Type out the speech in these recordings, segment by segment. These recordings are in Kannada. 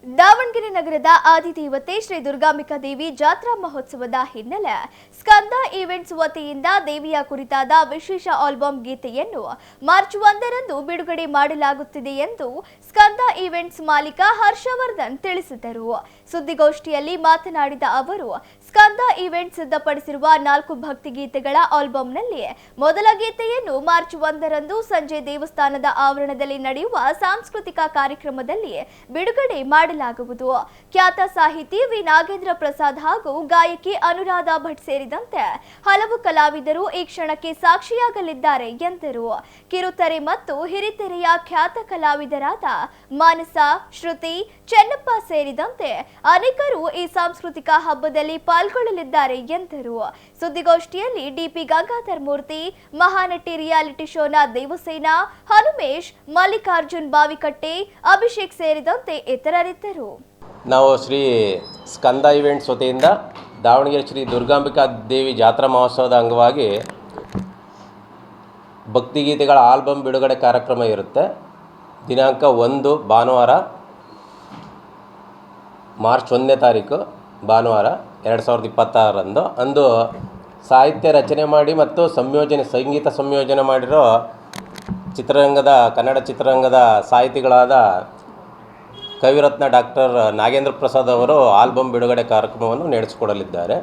ದಾವಣಗೆರೆ ನಗರದ ಆದಿದೇವತೆ ಶ್ರೀ ದುರ್ಗಾಂಬಿಕಾ ದೇವಿ ಜಾತ್ರಾ ಮಹೋತ್ಸವದ ಹಿನ್ನೆಲೆ ಸ್ಕಂದ ಈವೆಂಟ್ಸ್ ವತಿಯಿಂದ ದೇವಿಯ ಕುರಿತಾದ ವಿಶೇಷ ಆಲ್ಬಮ್ ಗೀತೆಯನ್ನು ಮಾರ್ಚ್ 1ರಂದು ಬಿಡುಗಡೆ ಮಾಡಲಾಗುತ್ತಿದೆ ಎಂದು ಸ್ಕಂದ ಈವೆಂಟ್ಸ್ ಮಾಲೀಕ ಹರ್ಷವರ್ಧನ್ ತಿಳಿಸಿದರು. ಸುದ್ದಿಗೋಷ್ಠಿಯಲ್ಲಿ ಮಾತನಾಡಿದ ಅವರು, ಸ್ಕಂದ ಈವೆಂಟ್ಸ್ ಸಿದ್ಧಪಡಿಸಿರುವ 4 ಭಕ್ತಿಗೀತೆಗಳ ಆಲ್ಬಂನಲ್ಲಿ ಮೊದಲ ಗೀತೆಯನ್ನು ಮಾರ್ಚ್ 1ರಂದು ಸಂಜೆ ದೇವಸ್ಥಾನದ ಆವರಣದಲ್ಲಿ ನಡೆಯುವ ಸಾಂಸ್ಕೃತಿಕ ಕಾರ್ಯಕ್ರಮದಲ್ಲಿ ಬಿಡುಗಡೆ ಮಾಡಲಾಗುವುದು. ಖ್ಯಾತ ಸಾಹಿತಿ ವಿ ನಾಗೇಂದ್ರ ಪ್ರಸಾದ್ ಹಾಗೂ ಗಾಯಕಿ ಅನುರಾಧ ಭಟ್ ಸೇರಿದಂತೆ ಹಲವು ಕಲಾವಿದರು ಈ ಕ್ಷಣಕ್ಕೆ ಸಾಕ್ಷಿಯಾಗಲಿದ್ದಾರೆ ಎಂದರು. ಕಿರುತೆರೆ ಮತ್ತು ಹಿರಿತೆರೆಯ ಖ್ಯಾತ ಕಲಾವಿದರಾದ ಮಾನಸ, ಶ್ರುತಿ, ಚೆನ್ನಪ್ಪ ಸೇರಿದಂತೆ ಅನೇಕರು ಈ ಸಾಂಸ್ಕೃತಿಕ ಹಬ್ಬದಲ್ಲಿ ಪಾಲ್ಗೊಳ್ಳಲಿದ್ದಾರೆ ಎಂದರು. ಸುದ್ದಿಗೋಷ್ಠಿಯಲ್ಲಿ ಡಿಪಿ ಗಂಗಾಧರ್ ಮೂರ್ತಿ, ಮಹಾನಟಿ ರಿಯಾಲಿಟಿ ಶೋನ ದೇವಸೇನಾ, ಹನುಮೇಶ್, ಮಲ್ಲಿಕಾರ್ಜುನ್ ಬಾವಿಕಟ್ಟೆ, ಅಭಿಷೇಕ್ ಸೇರಿದಂತೆ ಇತರರಿದ್ದರು. ನಾವು ಶ್ರೀ ಸ್ಕಂದ ಈವೆಂಟ್ಸ್ ವತಿಯಿಂದ ದಾವಣಗೆರೆ ಶ್ರೀ ದುರ್ಗಾಂಬಿಕಾ ದೇವಿ ಜಾತ್ರಾ ಮಹೋತ್ಸವದ ಅಂಗವಾಗಿ ಭಕ್ತಿಗೀತೆಗಳ ಆಲ್ಬಮ್ ಬಿಡುಗಡೆ ಕಾರ್ಯಕ್ರಮ ಇರುತ್ತೆ. ದಿನಾಂಕ 1 ಭಾನುವಾರ ಮಾರ್ಚ್ 1ನೇ ತಾರೀಕು ಭಾನುವಾರ 2026ರಂದು ಅಂದು ಸಾಹಿತ್ಯ ರಚನೆ ಮಾಡಿ ಮತ್ತು ಸಂಗೀತ ಸಂಯೋಜನೆ ಮಾಡಿರೋ ಕನ್ನಡ ಚಿತ್ರರಂಗದ ಸಾಹಿತಿಗಳಾದ ಕವಿರತ್ನ ಡಾಕ್ಟರ್ ನಾಗೇಂದ್ರ ಪ್ರಸಾದ್ ಅವರು ಆಲ್ಬಮ್ ಬಿಡುಗಡೆ ಕಾರ್ಯಕ್ರಮವನ್ನು ನಡೆಸಿಕೊಡಲಿದ್ದಾರೆ.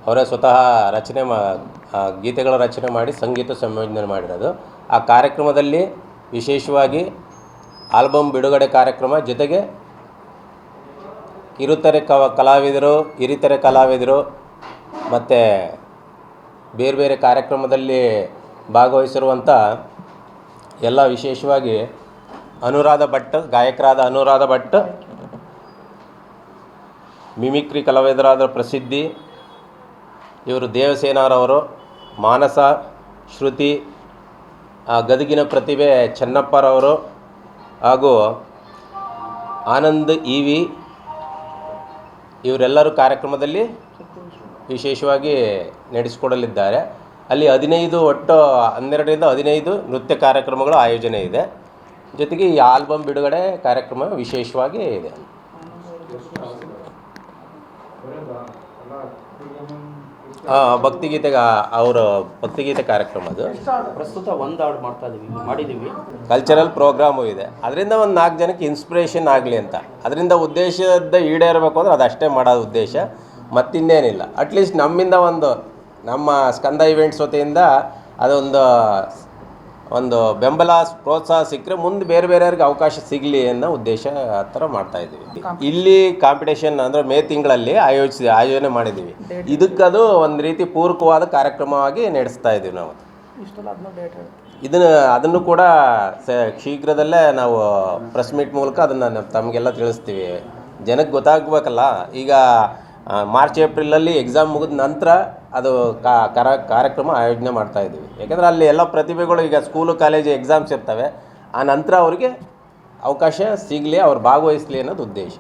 ಅವರೇ ಸ್ವತಃ ಗೀತೆಗಳ ರಚನೆ ಮಾಡಿ ಸಂಗೀತ ಸಂಯೋಜನೆ ಮಾಡಿರೋದು. ಆ ಕಾರ್ಯಕ್ರಮದಲ್ಲಿ ವಿಶೇಷವಾಗಿ ಆಲ್ಬಮ್ ಬಿಡುಗಡೆ ಕಾರ್ಯಕ್ರಮ ಜೊತೆಗೆ ಕಿರುತೆರೆ ಕಲಾವಿದರು, ಹಿರಿತೆರೆ ಕಲಾವಿದರು ಮತ್ತು ಬೇರೆ ಬೇರೆ ಕಾರ್ಯಕ್ರಮದಲ್ಲಿ ಭಾಗವಹಿಸಿರುವಂಥ ಎಲ್ಲ ವಿಶೇಷವಾಗಿ ಗಾಯಕರಾದ ಅನುರಾಧ ಭಟ್, ಮಿಮಿಕ್ರಿ ಕಲಾವಿದರಾದ ಪ್ರಸಿದ್ಧಿ ಇವರು ದೇವಸೇನಾರವರು, ಮಾನಸ, ಶ್ರುತಿ, ಗದಗಿನ ಪ್ರತಿಭೆ ಚೆನ್ನಪ್ಪರವರು ಹಾಗೂ ಆನಂದ್ ಇವಿ ಇವರೆಲ್ಲರೂ ಕಾರ್ಯಕ್ರಮದಲ್ಲಿ ವಿಶೇಷವಾಗಿ ನಡೆಸಿಕೊಡಲಿದ್ದಾರೆ. ಅಲ್ಲಿ 12ರಿಂದ 15 ನೃತ್ಯ ಕಾರ್ಯಕ್ರಮಗಳ ಆಯೋಜನೆ ಇದೆ. ಜೊತೆಗೆ ಈ ಆಲ್ಬಮ್ ಬಿಡುಗಡೆ ಕಾರ್ಯಕ್ರಮ ವಿಶೇಷವಾಗಿ ಇದೆ. ಭಕ್ತಿಗೀತೆ ಕಾರ್ಯಕ್ರಮ ಅದು. ಪ್ರಸ್ತುತ ಮಾಡಿದ್ದೀವಿ. ಕಲ್ಚರಲ್ ಪ್ರೋಗ್ರಾಮು ಇದೆ. ಅದರಿಂದ ಒಂದು 4 ಜನಕ್ಕೆ ಇನ್ಸ್ಪಿರೇಷನ್ ಆಗಲಿ ಅಂತ. ಅದರಿಂದ ಉದ್ದೇಶದ ಈಡೇರಬೇಕು ಅಂದರೆ ಅದಷ್ಟೇ ಮಾಡೋದು ಉದ್ದೇಶ, ಮತ್ತಿನ್ನೇನಿಲ್ಲ. ಅಟ್ಲೀಸ್ಟ್ ನಮ್ಮಿಂದ ನಮ್ಮ ಸ್ಕಂದ ಈವೆಂಟ್ಸ್ ವತಿಯಿಂದ ಒಂದು ಬೆಂಬಲ ಪ್ರೋತ್ಸಾಹ ಸಿಕ್ಕರೆ ಮುಂದೆ ಬೇರೆಯವ್ರಿಗೆ ಅವಕಾಶ ಸಿಗಲಿ ಅನ್ನೋ ಉದ್ದೇಶ ಆ ಥರ ಮಾಡ್ತಾಯಿದ್ದೀವಿ. ಇಲ್ಲಿ ಕಾಂಪಿಟೇಷನ್ ಅಂದರೆ ಮೇ ತಿಂಗಳಲ್ಲಿ ಆಯೋಜನೆ ಮಾಡಿದ್ದೀವಿ. ಇದಕ್ಕದು ಒಂದು ರೀತಿ ಪೂರಕವಾದ ಕಾರ್ಯಕ್ರಮವಾಗಿ ನಡೆಸ್ತಾ ಇದ್ದೀವಿ ನಾವು. ಅದನ್ನು ಕೂಡ ಶೀಘ್ರದಲ್ಲೇ ನಾವು ಪ್ರೆಸ್ ಮೀಟ್ ಮೂಲಕ ಅದನ್ನು ತಮಗೆಲ್ಲ ತಿಳಿಸ್ತೀವಿ. ಜನಕ್ಕೆ ಗೊತ್ತಾಗಬೇಕಲ್ಲ. ಈಗ ಮಾರ್ಚ್ ಏಪ್ರಿಲಲ್ಲಿ ಎಕ್ಸಾಮ್ ಮುಗಿದ ನಂತರ ಅದು ಕಾರ್ಯಕ್ರಮ ಆಯೋಜನೆ ಮಾಡ್ತಾಯಿದ್ದೀವಿ. ಯಾಕೆಂದರೆ ಅಲ್ಲಿ ಎಲ್ಲ ಪ್ರತಿಭೆಗಳು ಈಗ ಸ್ಕೂಲು ಕಾಲೇಜು ಎಕ್ಸಾಮ್ಸ್ ಇರ್ತವೆ. ಆ ನಂತರ ಅವರಿಗೆ ಅವಕಾಶ ಸಿಗಲಿ, ಅವ್ರು ಭಾಗವಹಿಸಲಿ ಅನ್ನೋದು ಉದ್ದೇಶ.